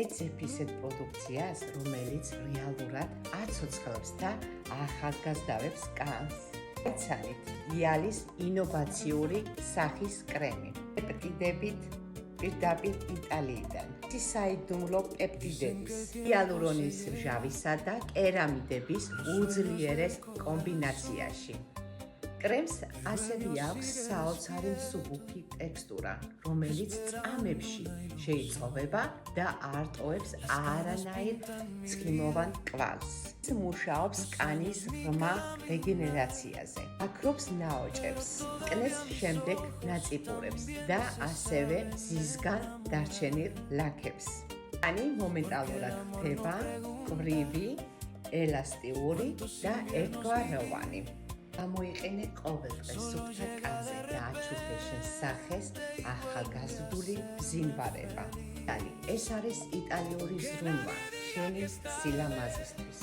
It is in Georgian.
ეცეფისეთ პროდუქციას, რომელიც რეალურად აცოცხლებს და ახალგაზრდავებს კანს. ეცანით იალის ინოვაციური სახის კრემი. პეპტიდებით პირდაპირ იტალიიდან. საიდუმლო პეპტიდების, ჰიალურონის მჟავისა და კერამიდების უძლიერეს კომბინაციაში. კრემს ასევე აქვს საოცარი მსუბუქი ტექსტურა, რომელიც წამებში შეიწოვება და არ ტოვებს არანაირ ცხიმოვან კვალს. მუშაობს კანის ღრმა რეგენერაციაზე, აქრობს ნაოჭებს, კნეს შემდეგ ნაწიპურებს და ასევე მზისგან დარჩენილ ლაქებს. კანი მომენტალურად ხდება ყვრივი, ელასტიური და ერთგვაროვანი. გამოიყენე ყოველდღე სუფთა კანზე და აჩუქე შენ სახეს ახალგაზრდული ბზინვარება. ეს არის იტალიური ზრუნვა შენი სილამაზისთვის.